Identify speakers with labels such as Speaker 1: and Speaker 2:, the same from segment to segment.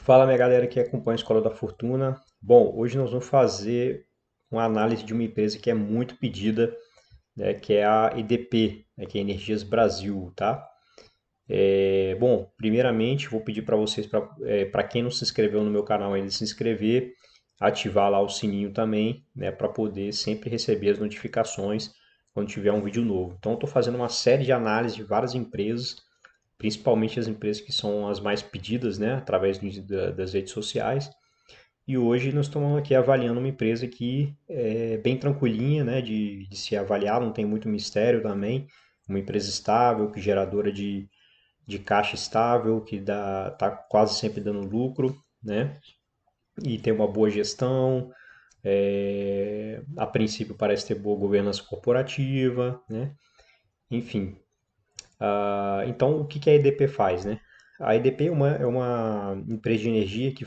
Speaker 1: Fala, minha galera que acompanha a Escola da Fortuna. Bom, hoje nós vamos fazer uma análise de uma empresa que é muito pedida, né, que é a EDP, né, que é Energias Brasil, tá? Bom, primeiramente vou pedir para vocês, para quem não se inscreveu no meu canal ainda, se inscrever, ativar lá o sininho também, né, para poder sempre receber as notificações quando tiver um vídeo novo. Então, estou fazendo uma série de análises de várias empresas, principalmente as empresas que são as mais pedidas, né, através das redes sociais. E hoje nós estamos aqui avaliando uma empresa que é bem tranquilinha, né, de se avaliar, não tem muito mistério também. Uma empresa estável, que geradora de caixa estável, que tá quase sempre dando lucro, né, e tem uma boa gestão. A princípio parece ter boa governança corporativa, né, enfim. Então, o que que a EDP faz, né? A EDP é uma empresa de energia que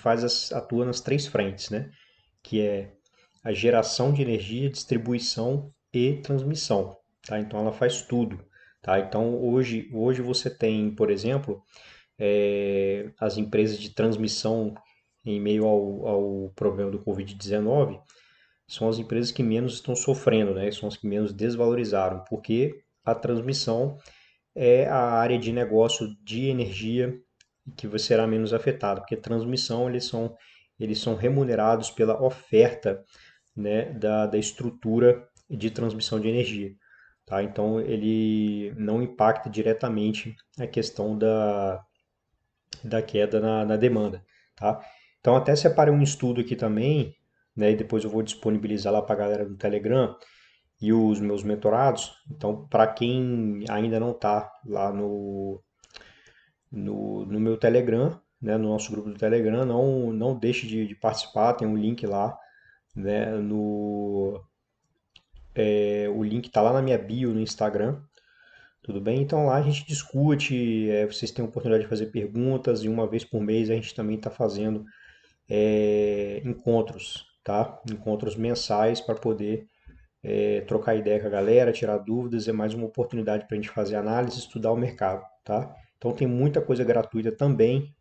Speaker 1: atua nas três frentes, né? Que é a geração de energia, distribuição e transmissão, tá? Então ela faz tudo, tá? Então hoje você tem, por exemplo, as empresas de transmissão em meio ao problema do Covid-19, são as empresas que menos estão sofrendo, né? São as que menos desvalorizaram, porque a transmissão é a área de negócio de energia que será menos afetada, porque transmissão eles são remunerados pela oferta, né, da estrutura de transmissão de energia. Tá? Então, ele não impacta diretamente a questão da queda na demanda. Tá? Então, até separei um estudo aqui também, né, e depois eu vou disponibilizar lá para a galera do Telegram e os meus mentorados. Então, para quem ainda não está lá no meu Telegram, né, no nosso grupo do Telegram, não deixe de participar, tem um link lá, né, o link está lá na minha bio no Instagram, tudo bem? Então lá a gente discute, vocês têm a oportunidade de fazer perguntas e uma vez por mês a gente também está fazendo encontros, tá? Encontros mensais para poder trocar ideia com a galera, tirar dúvidas, é mais uma oportunidade para a gente fazer análise, estudar o mercado, tá? Então tem muita coisa gratuita também,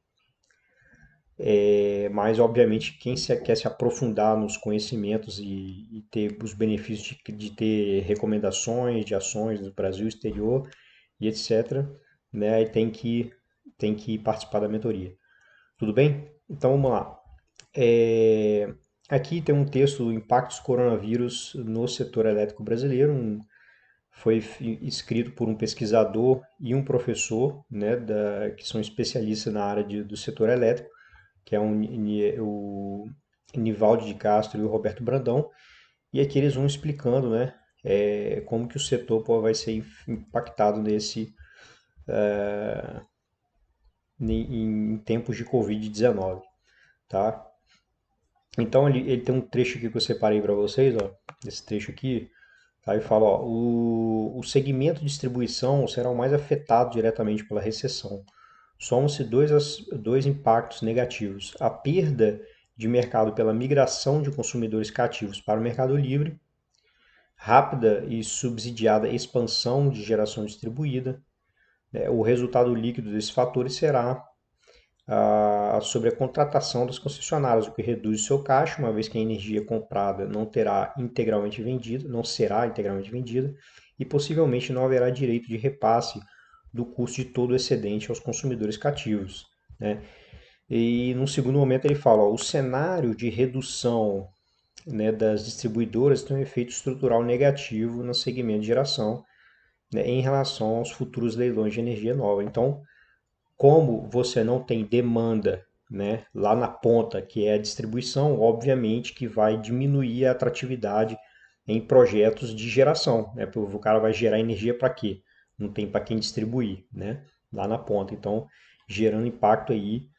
Speaker 1: mas obviamente quem quer se aprofundar nos conhecimentos e ter os benefícios de ter recomendações de ações do Brasil exterior e etc., né, aí tem que participar da mentoria. Tudo bem? Então vamos lá. Aqui tem um texto Impactos Coronavírus no Setor Elétrico Brasileiro. Foi escrito por um pesquisador e um professor, né, que são especialistas na área do setor elétrico, que é o Nivaldo de Castro e o Roberto Brandão. E aqui eles vão explicando, né, como que o setor vai ser impactado em tempos de Covid-19, tá? Então ele tem um trecho aqui que eu separei para vocês, ó, esse trecho aqui, tá? E fala, ó, o segmento de distribuição será o mais afetado diretamente pela recessão. Somam-se dois impactos negativos: a perda de mercado pela migração de consumidores cativos para o mercado livre, rápida e subsidiada expansão de geração distribuída. Né? O resultado líquido desses fatores será sobre a contratação das concessionárias, o que reduz o seu caixa, uma vez que a energia comprada não terá integralmente vendida, não será integralmente vendida, e possivelmente não haverá direito de repasse do custo de todo o excedente aos consumidores cativos. Né? E no segundo momento ele fala, ó, o cenário de redução, né, das distribuidoras tem um efeito estrutural negativo no segmento de geração, né, em relação aos futuros leilões de energia nova. Então, como você não tem demanda, né, lá na ponta, que é a distribuição, obviamente que vai diminuir a atratividade em projetos de geração, né? Porque o cara vai gerar energia para quê? Não tem para quem distribuir, né? Lá na ponta. Então, gerando impacto aí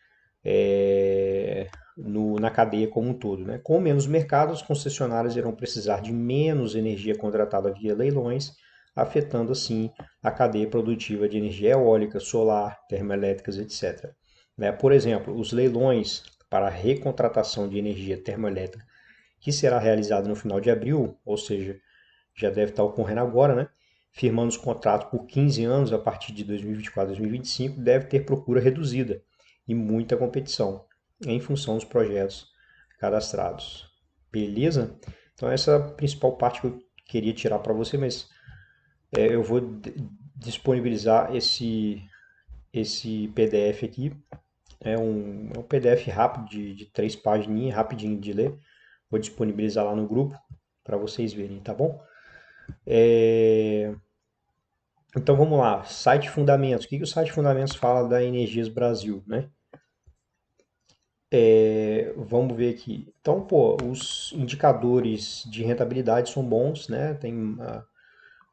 Speaker 1: na cadeia como um todo, né? Com menos mercado, as concessionárias irão precisar de menos energia contratada via leilões, afetando assim a cadeia produtiva de energia eólica, solar, termoelétricas, etc. Né? Por exemplo, os leilões para a recontratação de energia termoelétrica, que será realizado no final de abril, ou seja, já deve estar ocorrendo agora, né? Firmando os contratos por 15 anos a partir de 2024 2025, deve ter procura reduzida e muita competição. em função dos projetos cadastrados. Beleza? Então essa é a principal parte que eu queria tirar para você, mas eu vou disponibilizar esse PDF aqui. É um PDF rápido de 3 páginas, rapidinho de ler. Vou disponibilizar lá no grupo para vocês verem, tá bom? Então vamos lá, site Fundamentos. O que o site Fundamentos fala da Energias Brasil, né? Vamos ver aqui. Então, pô, os indicadores de rentabilidade são bons, né? Tem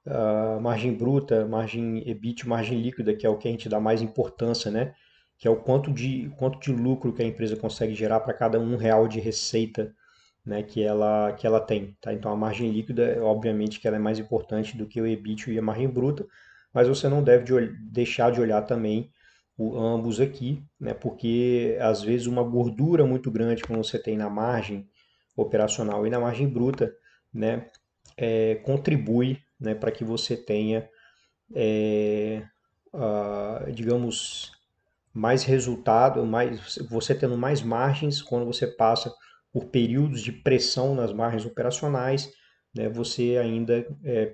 Speaker 1: a margem bruta, margem EBIT, margem líquida, que é o que a gente dá mais importância, né? Que é o quanto de lucro que a empresa consegue gerar para cada R$ 1 de receita, né, que ela tem, tá? Então a margem líquida, obviamente, que ela é mais importante do que o EBIT e a margem bruta, mas você não deve deixar de olhar também ambos aqui, né? Porque às vezes uma gordura muito grande que você tem na margem operacional e na margem bruta, né, contribui, né, para que você tenha, digamos, mais resultado, você tendo mais margens quando você passa por períodos de pressão nas margens operacionais, né, você ainda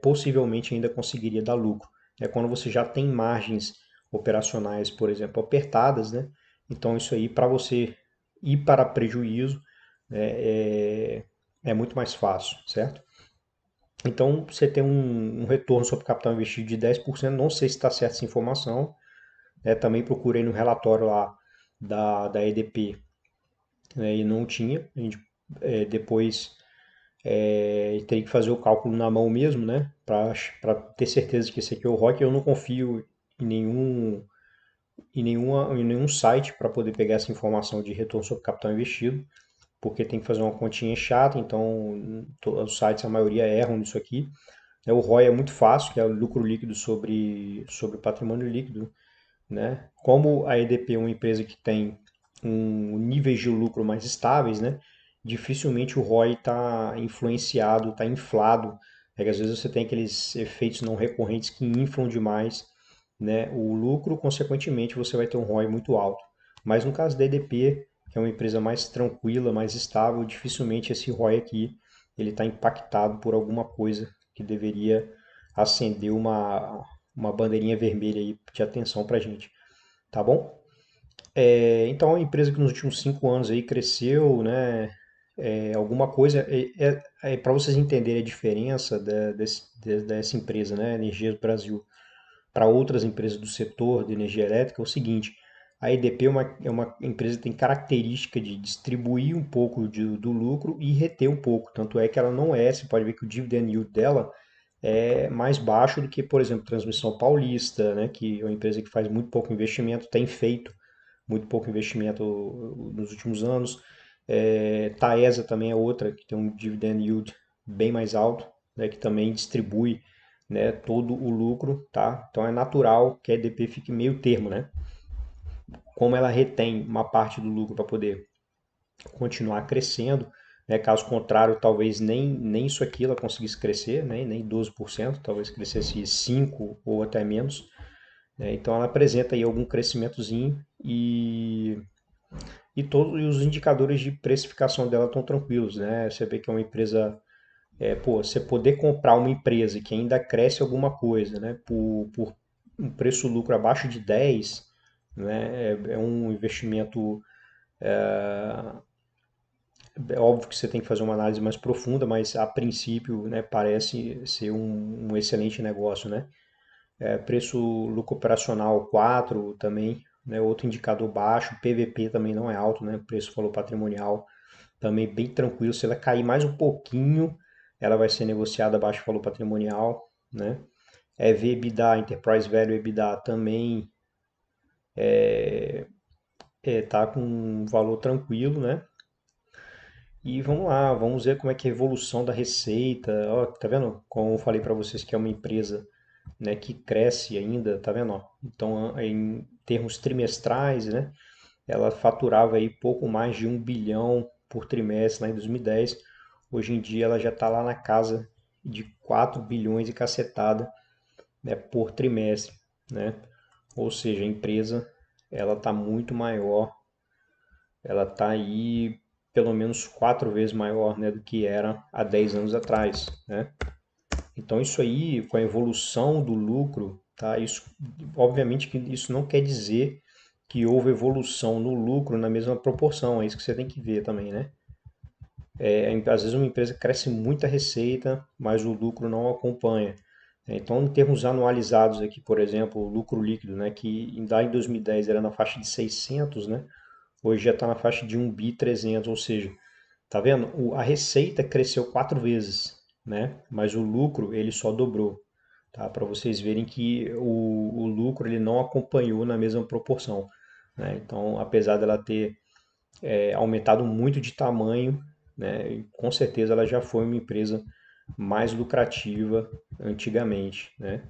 Speaker 1: possivelmente ainda conseguiria dar lucro. Quando você já tem margens operacionais, por exemplo, apertadas, né, então isso aí para você ir para prejuízo né, é muito mais fácil, certo? Então, você tem um retorno sobre capital investido de 10%. Não sei se está certa essa informação. Também procurei no relatório lá da EDP, né, e não tinha. A gente depois teria que fazer o cálculo na mão mesmo, né? Para ter certeza que esse aqui é o ROI. Eu não confio em nenhum site para poder pegar essa informação de retorno sobre capital investido, porque tem que fazer uma continha chata, então os sites, a maioria erram nisso aqui. O ROI é muito fácil, que é o lucro líquido sobre patrimônio líquido, né? Como a EDP é uma empresa que tem níveis de lucro mais estáveis, né? Dificilmente o ROI está influenciado, está inflado. Que às vezes você tem aqueles efeitos não recorrentes que inflam demais, né, o lucro, consequentemente você vai ter um ROI muito alto. Mas no caso da EDP, que é uma empresa mais tranquila, mais estável, dificilmente esse ROI aqui ele está impactado por alguma coisa que deveria acender uma bandeirinha vermelha aí de atenção para a gente, tá bom? Então, é uma empresa que nos últimos 5 anos aí cresceu, né? Alguma coisa, para vocês entenderem a diferença dessa empresa, né? Energias Brasil, para outras empresas do setor de energia elétrica, é o seguinte: a EDP é uma empresa que tem característica de distribuir um pouco do lucro e reter um pouco. Tanto é que ela não você pode ver que o dividend yield dela é mais baixo do que, por exemplo, Transmissão Paulista, né, que é uma empresa que faz muito pouco investimento, tem feito muito pouco investimento nos últimos anos. Taesa também é outra que tem um dividend yield bem mais alto, né, que também distribui, né, todo o lucro, tá? Então é natural que a EDP fique meio termo, né? Como ela retém uma parte do lucro para poder continuar crescendo, né? Caso contrário, talvez nem isso aqui ela conseguisse crescer, né? Nem 12%, talvez crescesse 5% ou até menos. Então ela apresenta aí algum crescimentozinho e todos os indicadores de precificação dela estão tranquilos, né? Você vê que é uma empresa, você poder comprar uma empresa que ainda cresce alguma coisa, né? Por um preço-lucro abaixo de 10, né? É um investimento. É óbvio que você tem que fazer uma análise mais profunda, mas a princípio, né, parece ser um excelente negócio, né? Preço-lucro operacional 4 também, né? Outro indicador baixo, PVP também não é alto, né? Preço-valor patrimonial também bem tranquilo. Se ela cair mais um pouquinho, ela vai ser negociada abaixo do valor patrimonial, né? EBITDA, Enterprise Value EBITDA também tá com um valor tranquilo, né? E vamos lá, vamos ver como é que é a evolução da receita. Ó, tá vendo? Como eu falei para vocês que é uma empresa, né, que cresce ainda, tá vendo? Ó? Então, em termos trimestrais, né, ela faturava aí pouco mais de 1 bilhão por trimestre lá em 2010. Hoje em dia ela já está lá na casa de 4 bilhões e cacetada, né, por trimestre, né? Ou seja, a empresa ela está muito maior ela está aí pelo menos 4 vezes maior, né, do que era há 10 anos atrás, né? Então isso aí, com a evolução do lucro, tá? Isso, obviamente que isso não quer dizer que houve evolução no lucro na mesma proporção, é isso que você tem que ver também, né? Às vezes uma empresa cresce muita receita, mas o lucro não acompanha. Então, em termos anualizados aqui, por exemplo, o lucro líquido, né, que lá em 2010 era na faixa de 600, né, hoje já está na faixa de 1 bi 300, ou seja, tá vendo? A receita cresceu 4 vezes, né, mas o lucro ele só dobrou, tá? Para vocês verem que o lucro ele não acompanhou na mesma proporção, né? Então, apesar dela ter aumentado muito de tamanho, né? E com certeza ela já foi uma empresa mais lucrativa antigamente, né?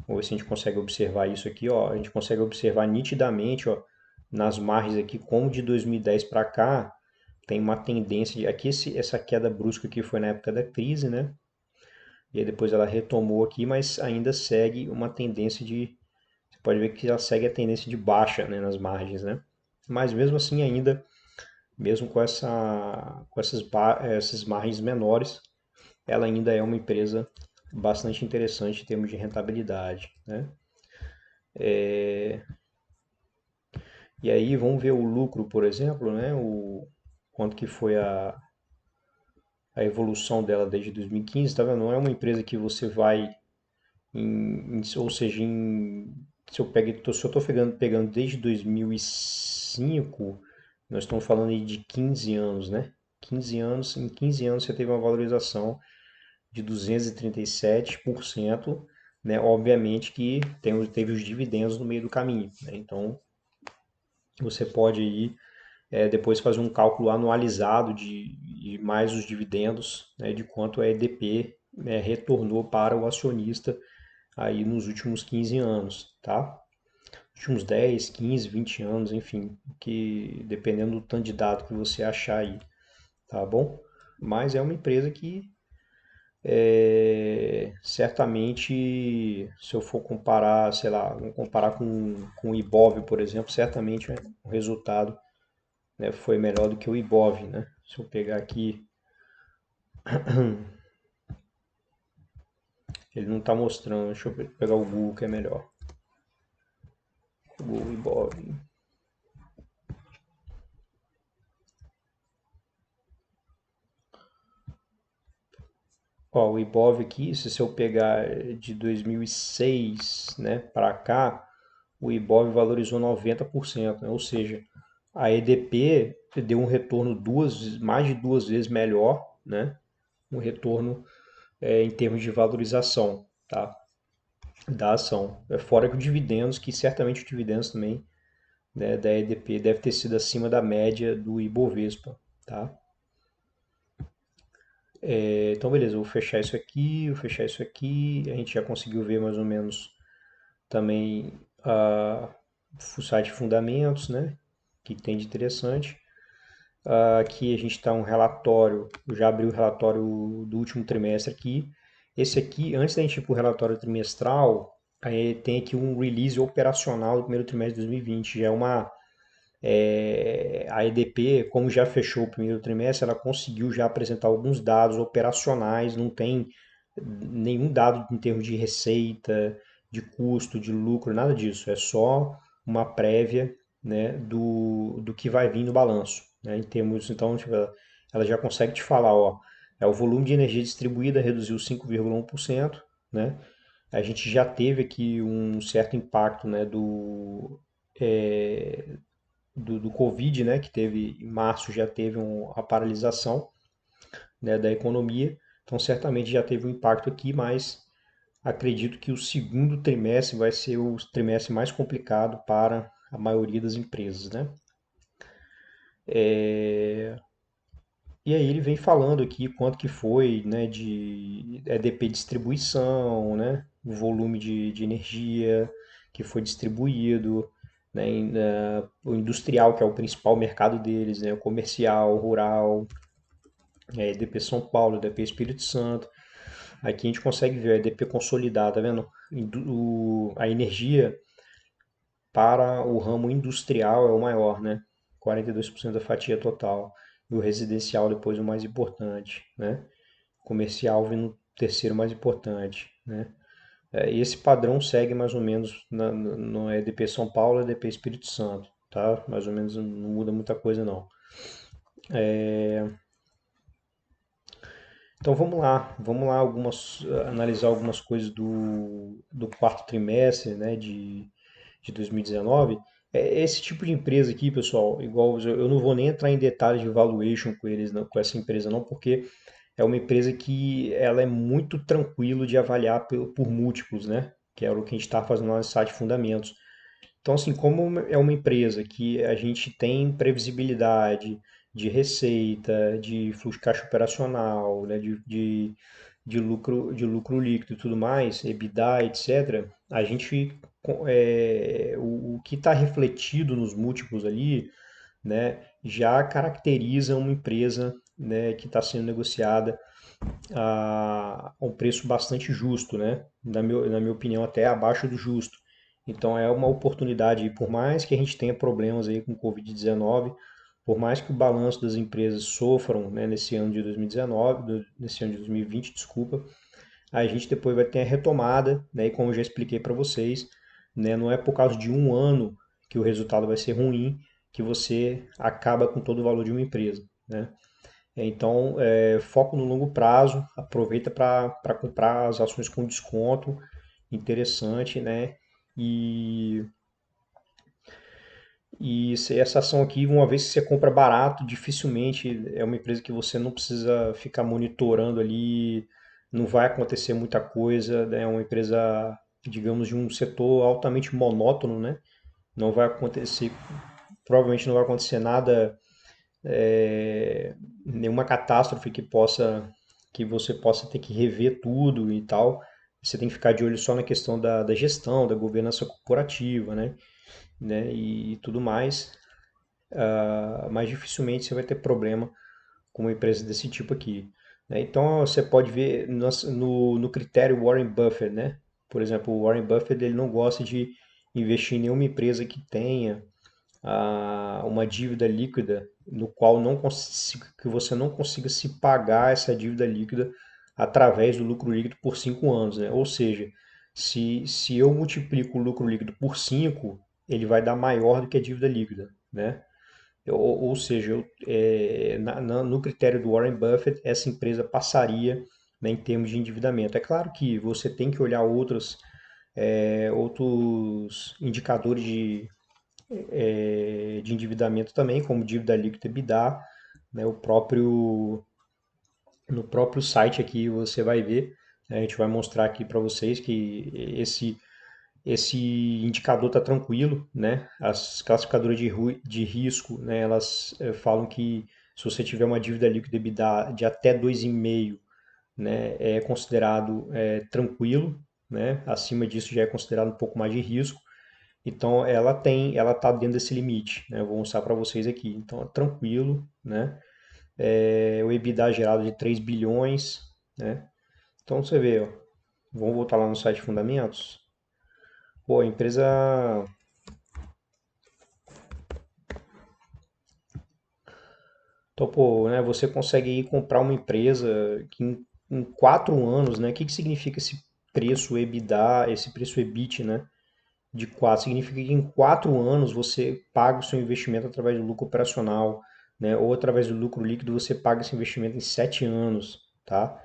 Speaker 1: Vamos ver se a gente consegue observar isso aqui, ó. A gente consegue observar nitidamente, ó, nas margens aqui, como de 2010 para cá tem uma tendência de aqui essa queda brusca aqui foi na época da crise, né? E aí depois ela retomou aqui, mas ainda segue uma tendência de, você pode ver que ela segue a tendência de baixa, né, nas margens, né? Mas mesmo assim ainda mesmo essas margens menores, ela ainda é uma empresa bastante interessante em termos de rentabilidade, né? E aí vamos ver o lucro, por exemplo, né? Quanto que foi a evolução dela desde 2015, tá vendo? Não é uma empresa que você vai, ou seja, se eu estou pegando desde 2005, nós estamos falando aí de 15 anos, né? 15 anos, em 15 anos você teve uma valorização de 237%, né? Obviamente que teve os dividendos no meio do caminho, né? Então você pode aí depois fazer um cálculo anualizado de mais os dividendos, né? De quanto a EDP, né, retornou para o acionista aí nos últimos 15 anos, tá? Últimos 10, 15, 20 anos, enfim, que dependendo do tanto de dado que você achar aí, tá bom? Mas é uma empresa que certamente, se eu for comparar, sei lá, vamos comparar com o Ibov, por exemplo, certamente, né, o resultado, né, foi melhor do que o Ibov, né? Se eu pegar aqui, ele não está mostrando, deixa eu pegar o Google que é melhor. Google Ibov. Ó, o Ibov aqui, se eu pegar de 2006, né, para cá, o Ibov valorizou 90%, né? Ou seja, a EDP deu um retorno mais de 2 vezes melhor, né? Um retorno em termos de valorização, tá? Da ação. Fora que os dividendos, que certamente os dividendos também, né, da EDP deve ter sido acima da média do Ibovespa, tá? Então, beleza, eu vou fechar isso aqui, vou fechar isso aqui. A gente já conseguiu ver mais ou menos também o site de fundamentos, né? O que tem de interessante. Aqui a gente está um relatório, eu já abri o relatório do último trimestre aqui. Esse aqui, antes da gente ir para o relatório trimestral, aí tem aqui um release operacional do primeiro trimestre de 2020. Já é a EDP, como já fechou o primeiro trimestre, ela conseguiu já apresentar alguns dados operacionais, não tem nenhum dado em termos de receita, de custo, de lucro, nada disso. É só uma prévia, né, do que vai vir no balanço, né, em termos, então, tipo, ela já consegue te falar, ó, o volume de energia distribuída reduziu 5,1%, né? A gente já teve aqui um certo impacto, né, do Covid, né, que teve em março já teve a paralisação, né, da economia, então certamente já teve um impacto aqui, mas acredito que o segundo trimestre vai ser o trimestre mais complicado para a maioria das empresas, né? E aí ele vem falando aqui quanto que foi, né, de EDP distribuição, né, o volume de energia que foi distribuído, né, o industrial, que é o principal mercado deles, né, o comercial, o rural, EDP São Paulo, EDP Espírito Santo. Aqui a gente consegue ver a EDP consolidada, tá vendo? A energia para o ramo industrial é o maior, né? 42% da fatia total. E o residencial depois o mais importante, né? Comercial vindo no terceiro mais importante, né? E esse padrão segue mais ou menos no EDP São Paulo e EDP Espírito Santo, tá? Mais ou menos não muda muita coisa não. Então vamos lá analisar algumas coisas do quarto trimestre, né, de 2019. Esse tipo de empresa aqui, pessoal, igual eu não vou nem entrar em detalhes de valuation com eles, não, com essa empresa não, porque é uma empresa que ela é muito tranquilo de avaliar por múltiplos, né? Que é o que a gente está fazendo lá no site Fundamentos. Então, assim, como é uma empresa que a gente tem previsibilidade de receita, de fluxo de caixa operacional, né, de lucro líquido e tudo mais, EBITDA, etc., a gente, o que está refletido nos múltiplos ali, né, já caracteriza uma empresa, né, que está sendo negociada a um preço bastante justo, né? Na minha opinião, até abaixo do justo. Então é uma oportunidade, por mais que a gente tenha problemas aí com o Covid-19, por mais que o balanço das empresas sofram, né, nesse ano de 2019, nesse ano de 2020, desculpa, a gente depois vai ter a retomada, né, e como eu já expliquei para vocês, né, não é por causa de um ano que o resultado vai ser ruim que você acaba com todo o valor de uma empresa, né? Então, foco no longo prazo, aproveita para comprar as ações com desconto, interessante, né? E, essa ação aqui, uma vez que você compra barato, dificilmente é uma empresa que você não precisa ficar monitorando ali, não vai acontecer muita coisa, né? É uma empresa, digamos, de um setor altamente monótono, né? Não vai acontecer, provavelmente não vai acontecer nada, nenhuma catástrofe que você possa ter que rever tudo e tal. Você tem que ficar de olho só na questão da gestão, da governança corporativa, né, e tudo mais. Mas dificilmente você vai ter problema com uma empresa desse tipo aqui, né? Então você pode ver no critério Warren Buffett, né? Por exemplo, o Warren Buffett ele não gosta de investir em nenhuma empresa que tenha uma dívida líquida no qual que você não consiga se pagar essa dívida líquida através do lucro líquido por 5 anos, né? Ou seja, se eu multiplico o lucro líquido por 5, ele vai dar maior do que a dívida líquida, né? Ou seja, no critério do Warren Buffett, essa empresa passaria, né, em termos de endividamento. É claro que você tem que olhar outros indicadores de endividamento também, como dívida líquida e EBITDA, né, no próprio site aqui você vai ver, né, a gente vai mostrar aqui para vocês que esse indicador está tranquilo, né? As classificadoras de risco, né, elas falam que se você tiver uma dívida líquida EBITDA de até 2,5, né, é considerado tranquilo, né? Acima disso já é considerado um pouco mais de risco. Então ela está dentro desse limite, né? Eu vou mostrar para vocês aqui. Então é tranquilo, né? O EBITDA gerado de 3 bilhões, né? Então você vê, ó, vamos voltar lá no site de fundamentos. Pô, a empresa. Então, pô, né, você consegue ir comprar uma empresa que em 4 anos, né? O que significa esse preço EBITDA, esse preço EBIT, né? De 4 significa que em 4 anos você paga o seu investimento através do lucro operacional, né? Ou através do lucro líquido você paga esse investimento em 7 anos, tá?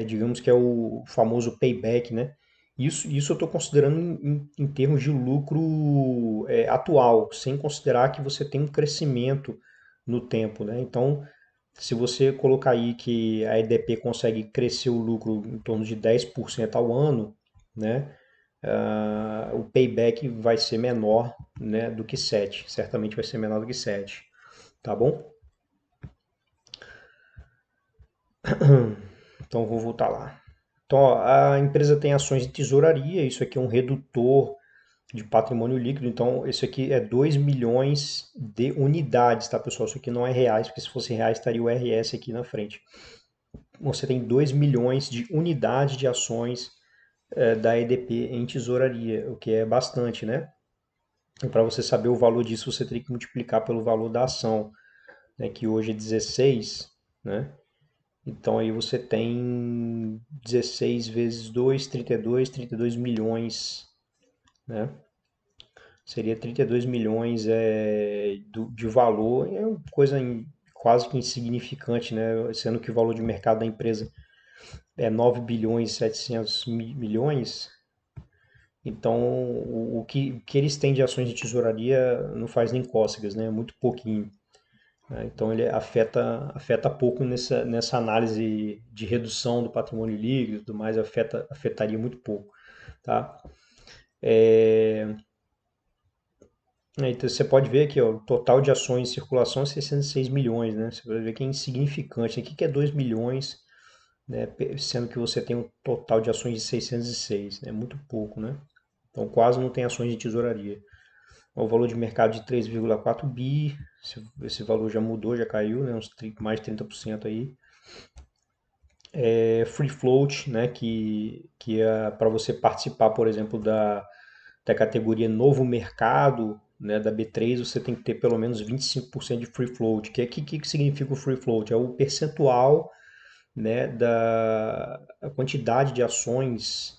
Speaker 1: Digamos que é o famoso payback, né? Isso eu estou considerando em termos de lucro atual, sem considerar que você tem um crescimento no tempo, né? Então, se você colocar aí que a EDP consegue crescer o lucro em torno de 10% ao ano, né? O payback vai ser menor, né, do que 7. Certamente vai ser menor do que 7. Tá bom? Então vou voltar lá. Então, ó, a empresa tem ações de tesouraria, isso aqui é um redutor de patrimônio líquido, então isso aqui é 2 milhões de unidades, tá, pessoal? Isso aqui não é reais, porque se fosse reais estaria o RS aqui na frente. Você tem 2 milhões de unidades de ações da EDP em tesouraria, o que é bastante, né? E para você saber o valor disso, você teria que multiplicar pelo valor da ação, né, que hoje é 16, né? Então aí você tem 16 vezes 2, 32 milhões, né? Seria 32 milhões de valor, é uma coisa quase que insignificante, né? Sendo que o valor de mercado da empresa é 9 bilhões e 700 milhões. Então, o que eles têm de ações de tesouraria não faz nem cócegas, né? É muito pouquinho, né? Então, ele afeta pouco nessa análise de redução do patrimônio líquido e tudo mais, afetaria muito pouco, tá? É, então, você pode ver aqui, ó, o total de ações em circulação é 606 milhões, né? Você vai ver que é insignificante. O que é 2 bilhões, né? Sendo que você tem um total de ações de 606, é muito pouco, né? Então, quase não tem ações de tesouraria. O valor de mercado de 3,4 bi, esse valor já mudou, já caiu, né? Mais de 30% aí. Free float, né? Que é para você participar, por exemplo, da categoria novo mercado, né, da B3, você tem que ter pelo menos 25% de free float. Que significa o free float? É o percentual, né, da a quantidade de ações,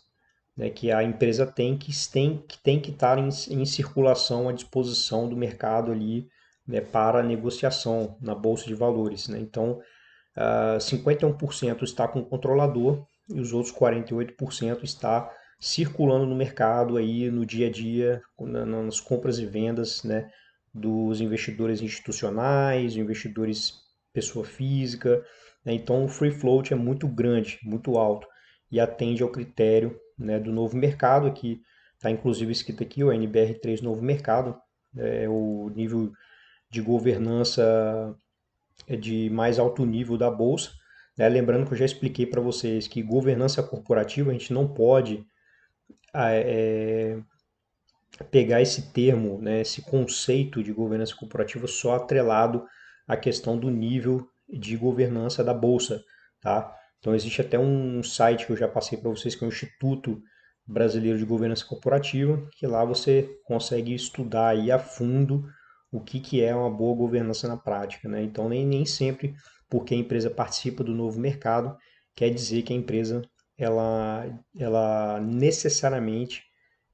Speaker 1: né, que a empresa tem que estar em circulação à disposição do mercado ali, né, para negociação na bolsa de valores, né? Então, 51% está com o controlador e os outros 48% está circulando no mercado aí no dia a dia, nas compras e vendas, né, dos investidores institucionais, investidores pessoa física, né? Então o free float é muito grande, muito alto e atende ao critério, né, do novo mercado, que está inclusive escrito aqui, o NBR3 novo mercado, é o nível de governança de mais alto nível da bolsa, né? Lembrando que eu já expliquei para vocês que governança corporativa a gente não pode é, pegar esse termo, né, esse conceito de governança corporativa só atrelado à questão do nível de governança da bolsa, tá? Então existe até um site que eu já passei para vocês que é o Instituto Brasileiro de Governança Corporativa, que lá você consegue estudar aí a fundo o que é uma boa governança na prática, né? Então nem sempre porque a empresa participa do novo mercado quer dizer que a empresa ela necessariamente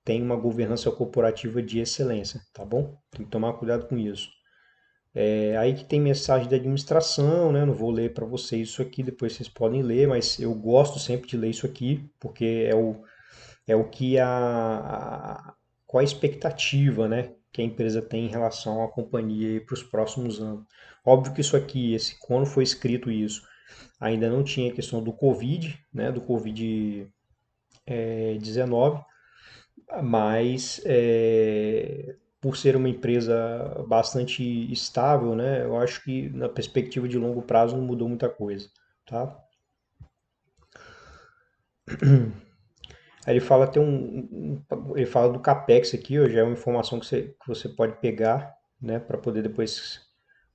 Speaker 1: tem uma governança corporativa de excelência, tá bom? Tem que tomar cuidado com isso. Aí que tem mensagem da administração, né? Não vou ler para vocês isso aqui, depois vocês podem ler, mas eu gosto sempre de ler isso aqui, porque é o que qual a expectativa, né, que a empresa tem em relação à companhia para os próximos anos. Óbvio que isso aqui, quando foi escrito isso, ainda não tinha a questão do Covid, né, do Covid-19, mas por ser uma empresa bastante estável, né, eu acho que na perspectiva de longo prazo não mudou muita coisa, tá? Aí ele fala ele fala do capex aqui, ó, já é uma informação que você pode pegar, né, para poder depois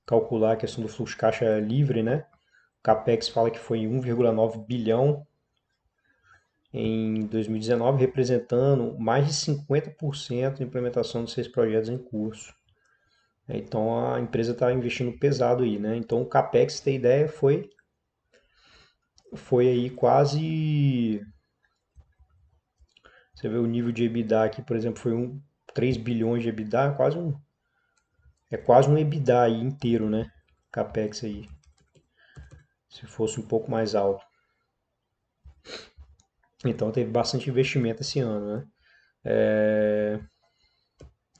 Speaker 1: calcular a questão do fluxo de caixa livre, né? O capex fala que foi 1,9 bilhão em 2019, representando mais de 50% da implementação dos 6 projetos em curso. Então a empresa está investindo pesado aí, né? Então o capex, tem ideia, foi aí quase. Você vê o nível de EBITDA aqui, por exemplo, foi 3 bilhões de EBITDA, é quase um EBITDA aí inteiro, né? Capex aí, se fosse um pouco mais alto. Então teve bastante investimento esse ano, né?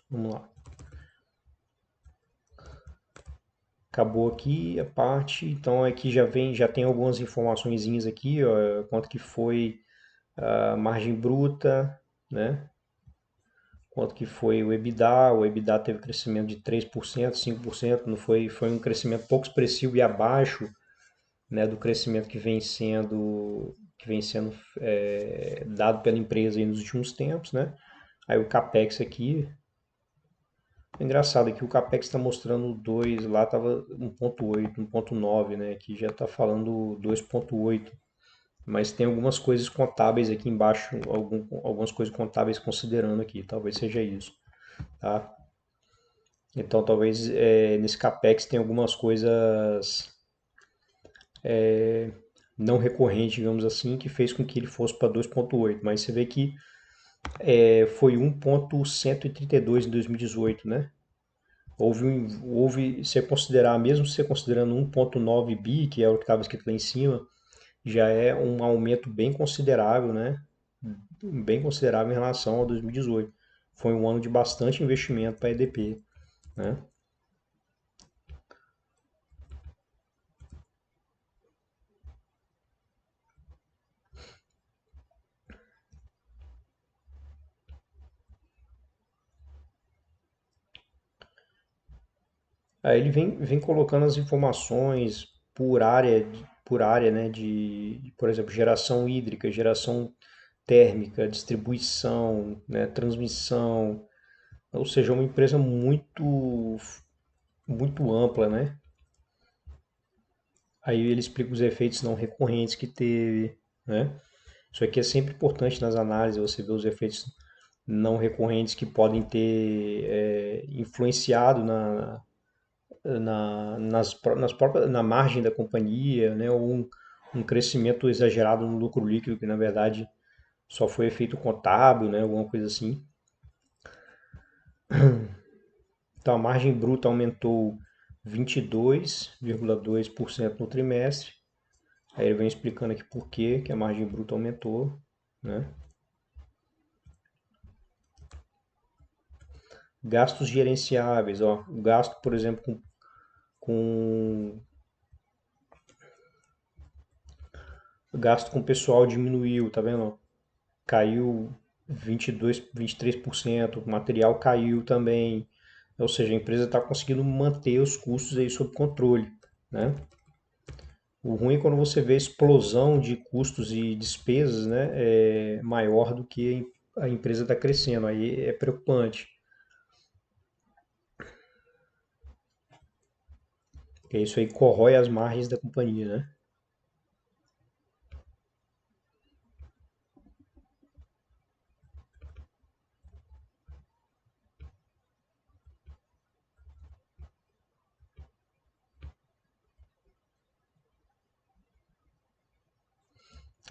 Speaker 1: Vamos lá. Acabou aqui a parte, então aqui já tem algumas informações aqui, ó, quanto que foi a margem bruta, né? Quanto que foi o EBITDA teve crescimento de 3%, 5%, não foi um crescimento pouco expressivo e abaixo, né, do crescimento que vem sendo dado pela empresa aí nos últimos tempos, né? Aí o Capex aqui, é engraçado aqui o Capex está mostrando 2, lá estava 1,8, 1,9, né? Aqui já está falando 2,8, mas tem algumas coisas contábeis aqui embaixo, algumas coisas contábeis considerando aqui, talvez seja isso, tá? Então talvez nesse CAPEX tenha algumas coisas não recorrentes, digamos assim, que fez com que ele fosse para 2,8. Mas você vê que foi 1,132 em 2018, né? Se você considerar, mesmo se você considerando 1,9 bi, que é o que estava escrito lá em cima, já é um aumento bem considerável, né? Bem considerável em relação a 2018. Foi um ano de bastante investimento para a EDP, né? Aí ele vem colocando as informações por área, né, por exemplo, geração hídrica, geração térmica, distribuição, né, transmissão, ou seja, uma empresa muito ampla, né? Aí ele explica os efeitos não recorrentes que teve, né? Isso aqui é sempre importante nas análises, você ver os efeitos não recorrentes que podem ter influenciado na margem da companhia, né? Ou um crescimento exagerado no lucro líquido, que na verdade só foi efeito contábil, né? Alguma coisa assim. Então a margem bruta aumentou 22,2% no trimestre. Aí ele vem explicando aqui por que a margem bruta aumentou, né? Gastos gerenciáveis, ó, o gasto, por exemplo, com o gasto com pessoal diminuiu, tá vendo? Caiu 22, 23%, o material caiu também. Ou seja, a empresa está conseguindo manter os custos aí sob controle, né? O ruim é quando você vê a explosão de custos e despesas, né, maior do que a empresa está crescendo. Aí é preocupante, porque isso aí corrói as margens da companhia, né?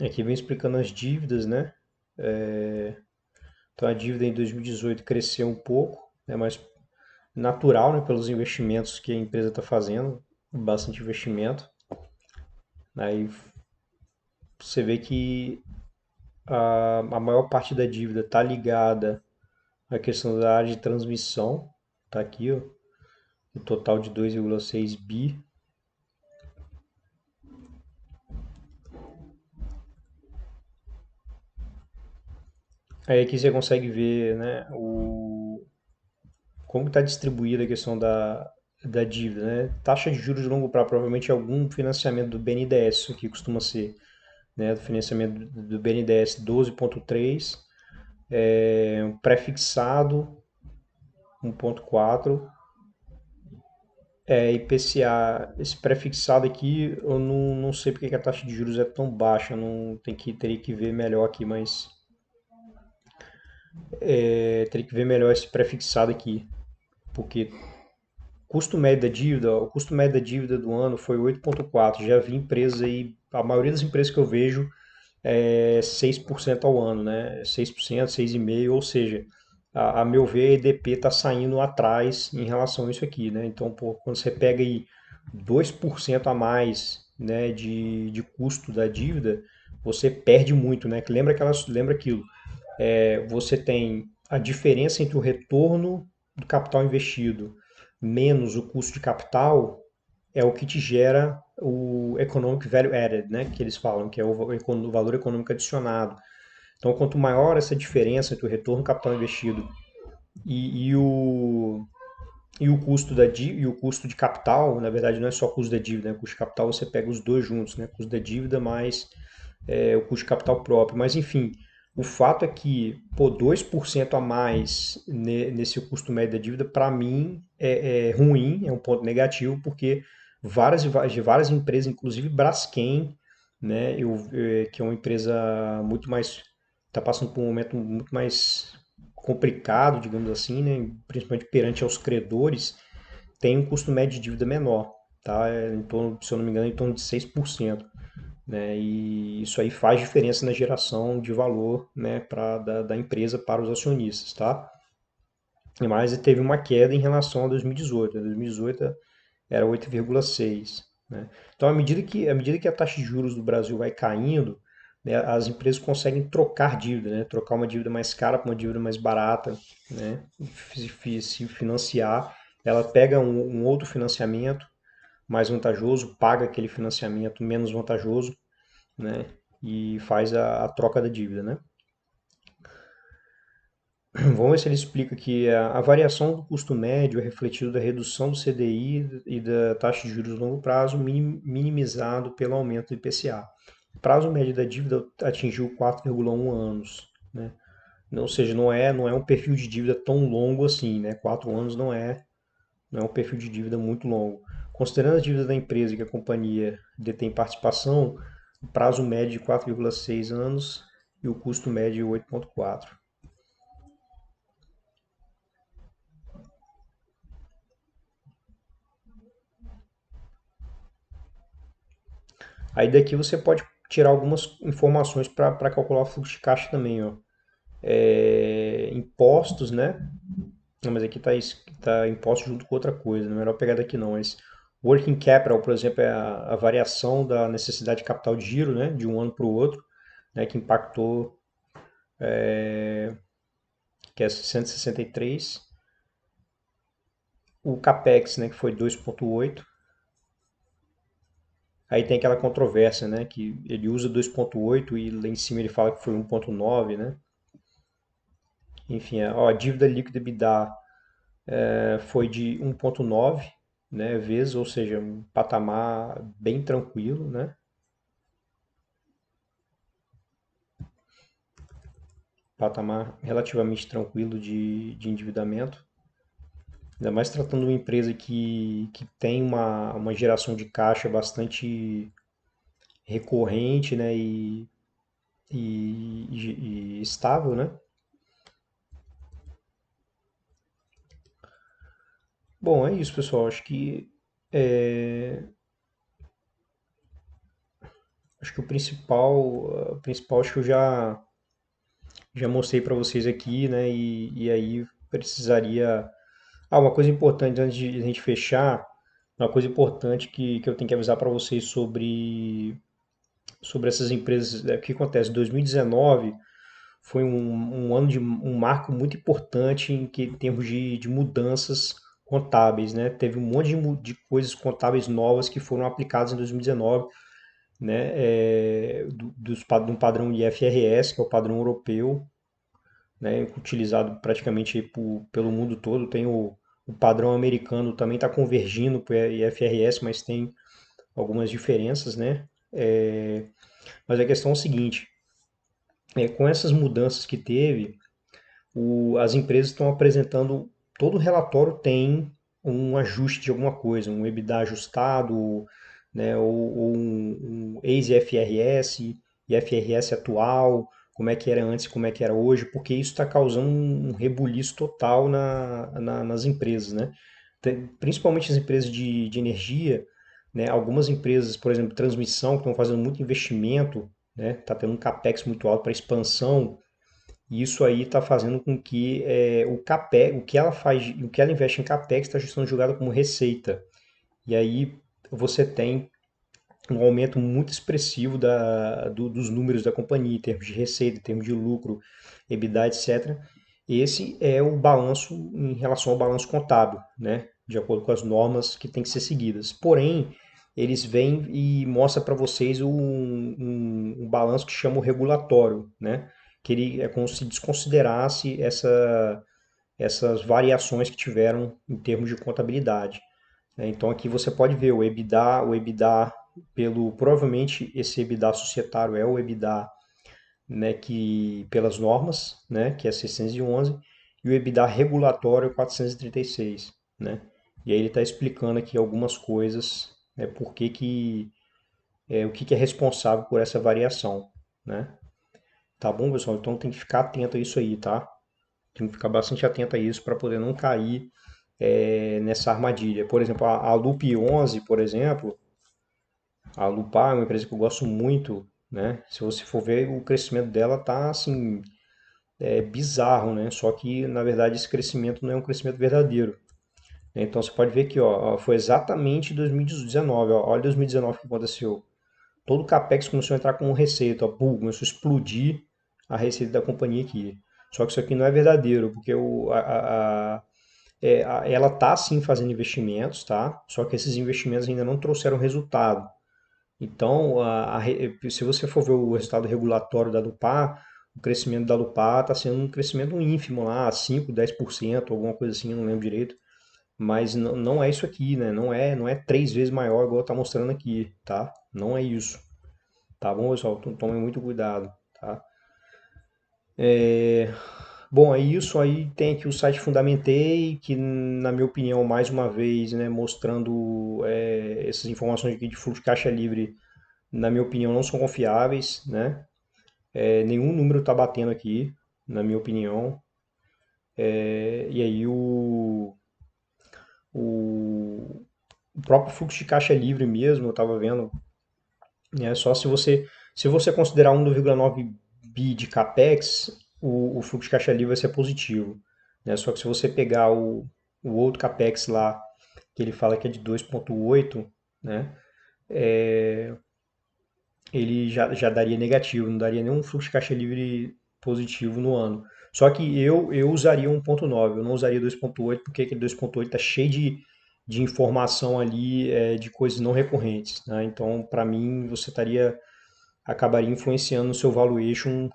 Speaker 1: Aqui vem explicando as dívidas, né? Então a dívida em 2018 cresceu um pouco, né, mas natural, né, pelos investimentos que a empresa está fazendo, bastante investimento. Aí você vê que a maior parte da dívida está ligada à questão da área de transmissão, tá aqui, ó, o total de 2,6 bi. Aí aqui você consegue ver, né, como está distribuída a questão da dívida, né? Taxa de juros de longo prazo, provavelmente algum financiamento do BNDES, isso aqui costuma ser, né, do financiamento do BNDES 12,3, um pré-fixado 1,4, IPCA. Esse pré-fixado aqui, eu não sei porque que a taxa de juros é tão baixa, não teria que ver melhor aqui, mas teria que ver melhor esse pré-fixado aqui, porque o custo médio da dívida do ano foi 8,4. Já vi empresas aí, a maioria das empresas que eu vejo 6% ao ano, né? 6%, 6,5%, ou seja, a meu ver, a EDP está saindo atrás em relação a isso aqui, né? Então, pô, quando você pega aí 2% a mais, né, de custo da dívida, você perde muito, né? Lembra aquilo? Você tem a diferença entre o retorno do capital investido menos o custo de capital é o que te gera o Economic Value Added, né, que eles falam, que é o valor econômico adicionado. Então, quanto maior essa diferença entre o retorno do capital investido e, e o, e o custo e o custo de capital, na verdade não é só custo da dívida, né? O custo de capital você pega os dois juntos, né? Custo da dívida mais o custo de capital próprio. Mas enfim, o fato é que, pô, 2% a mais nesse custo médio da dívida, para mim, é ruim, é um ponto negativo, porque várias empresas, inclusive Braskem, né, que é uma empresa muito mais, está passando por um momento muito mais complicado, digamos assim, né, principalmente perante aos credores, tem um custo médio de dívida menor, tá? Em torno, se eu não me engano, em torno de 6%, né? E isso aí faz diferença na geração de valor, né, da empresa para os acionistas, tá? Mas teve uma queda em relação a 2018. 2018 era 8,6, né? Então, à medida que a taxa de juros do Brasil vai caindo, né, as empresas conseguem trocar dívida, né? Trocar uma dívida mais cara por uma dívida mais barata, né? Se financiar, ela pega um outro financiamento mais vantajoso, paga aquele financiamento menos vantajoso, né? E faz a troca da dívida, né? Vamos ver se ele explica que a variação do custo médio é refletido da redução do CDI e da taxa de juros de longo prazo, minimizado pelo aumento do IPCA. O prazo médio da dívida atingiu 4,1 anos, né? Ou seja, não é um perfil de dívida tão longo assim, né? 4 anos não é um perfil de dívida muito longo. Considerando as dívidas da empresa que a companhia detém participação, o prazo médio de 4,6 anos e o custo médio de 8,4. Aí daqui você pode tirar algumas informações para calcular o fluxo de caixa também, ó. Impostos, né? Não, mas aqui tá imposto junto com outra coisa, não é melhor pegar daqui não, mas working capital, por exemplo, é a variação da necessidade de capital de giro, né, de um ano para o outro, né, que impactou, que é 163. O capex, né, que foi 2,8. Aí tem aquela controvérsia, né, que ele usa 2,8 e lá em cima ele fala que foi 1,9, né? Enfim, ó, a dívida líquida EBITDA foi de 1,9, né, vezes, ou seja, um patamar bem tranquilo, né? Patamar relativamente tranquilo de endividamento. Ainda mais tratando de uma empresa que tem uma geração de caixa bastante recorrente, né, e estável, né? Bom, é isso, pessoal. Acho que o principal acho que eu já mostrei para vocês aqui, né? E aí precisaria. Ah, uma coisa importante antes de a gente fechar, uma coisa importante que eu tenho que avisar para vocês sobre essas empresas. O que acontece? 2019 foi um ano de um marco muito importante em termos de mudanças contábeis, né? Teve um monte de coisas contábeis novas que foram aplicadas em 2019, né? De um padrão IFRS, que é o padrão europeu, né? Utilizado praticamente pelo mundo todo. Tem o padrão americano também está convergindo para o IFRS, mas tem algumas diferenças, né? Mas a questão é o seguinte: com essas mudanças que teve, as empresas estão apresentando, todo relatório tem um ajuste de alguma coisa, um EBITDA ajustado, né, ou um ex-IFRS, IFRS atual, como é que era antes e como é que era hoje, porque isso está causando um rebuliço total nas empresas, né? Principalmente as empresas de energia, né? Algumas empresas, por exemplo, transmissão, que estão fazendo muito investimento, né? Está tendo um capex muito alto para expansão, e isso aí está fazendo com que o capex, o que ela investe em capex está sendo julgado como receita. E aí você tem um aumento muito expressivo dos números da companhia, em termos de receita, em termos de lucro, EBITDA, etc. Esse é o balanço em relação ao balanço contábil, né? De acordo com as normas que têm que ser seguidas. Porém, eles vêm e mostram para vocês um balanço que chama o regulatório, né? Que ele é como se desconsiderasse essas variações que tiveram em termos de contabilidade, né? Então aqui você pode ver o EBITDA provavelmente esse EBITDA societário é o EBITDA, né, que pelas normas, né, que é 611, e o EBITDA regulatório é 436, né? E aí ele está explicando aqui algumas coisas, né, o que é responsável por essa variação, né? Tá bom, pessoal? Então tem que ficar atento a isso aí, tá? Tem que ficar bastante atento a isso para poder não cair nessa armadilha. Por exemplo, a Loop 11, por exemplo, a Lupar é uma empresa que eu gosto muito, né? Se você for ver, o crescimento dela tá assim, bizarro, né? Só que, na verdade, esse crescimento não é um crescimento verdadeiro. Então você pode ver aqui, ó, foi exatamente 2019, ó, olha 2019 o que aconteceu. Todo o CAPEX começou a entrar com receita, ó, começou a explodir a receita da companhia aqui. Só que isso aqui não é verdadeiro, porque ela está sim fazendo investimentos, tá? Só que esses investimentos ainda não trouxeram resultado. Então, se você for ver o resultado regulatório da Lupar, o crescimento da Lupar está sendo um crescimento ínfimo lá, 5, 10%, alguma coisa assim, eu não lembro direito. Mas não é isso aqui, né? Não é 3 vezes maior igual está mostrando aqui, tá? Não é isso. Tá bom, pessoal? Então tomem muito cuidado, tá? Bom, é isso. Aí tem aqui o site Fundamentei, que na minha opinião, mais uma vez, né, mostrando essas informações aqui de fluxo de caixa livre, na minha opinião, não são confiáveis, né? Nenhum número está batendo aqui, na minha opinião. E aí o, o próprio fluxo de caixa livre mesmo, eu estava vendo, né? Só se você considerar 1,9 bi de capex, o fluxo de caixa livre vai ser positivo, né? Só que se você pegar o outro capex lá, que ele fala que é de 2,8, né? Ele já daria negativo, não daria nenhum fluxo de caixa livre positivo no ano. Só que eu usaria 1,9, eu não usaria 2,8, porque aquele 2,8 está cheio de informação ali, de coisas não recorrentes, né? Então, para mim, você acabaria influenciando o seu valuation,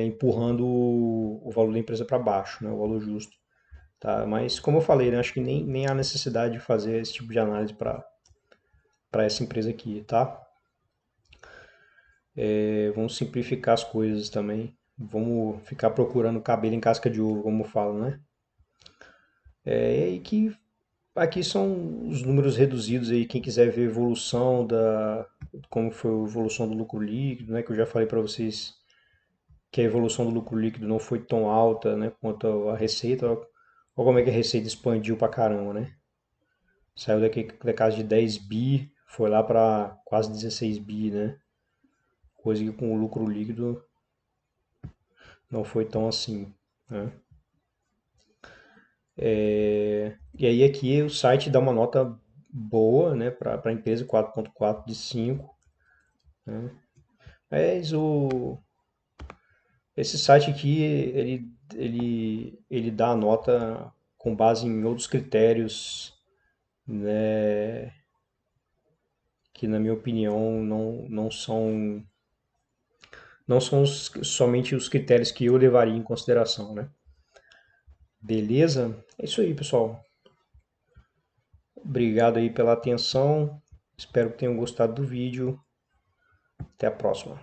Speaker 1: empurrando o valor da empresa para baixo, né? O valor justo. Tá? Mas, como eu falei, né, acho que nem há necessidade de fazer esse tipo de análise para essa empresa aqui, tá? Vamos simplificar as coisas também. Vamos ficar procurando cabelo em casca de ovo, como falam, né? E que aqui são os números reduzidos aí. Quem quiser ver a evolução como foi a evolução do lucro líquido, né? Que eu já falei para vocês que a evolução do lucro líquido não foi tão alta, né? Quanto a receita. Olha como é que a receita expandiu pra caramba, né? Saiu da casa de 10 bi, foi lá para quase 16 bi, né? Coisa que com o lucro líquido não foi tão assim, né? E aí aqui o site dá uma nota boa, né, para a empresa, 4,4 de 5. Mas esse site aqui, ele dá a nota com base em outros critérios, né, que na minha opinião não são somente os critérios que eu levaria em consideração, né? Beleza? É isso aí, pessoal. Obrigado aí pela atenção. Espero que tenham gostado do vídeo. Até a próxima.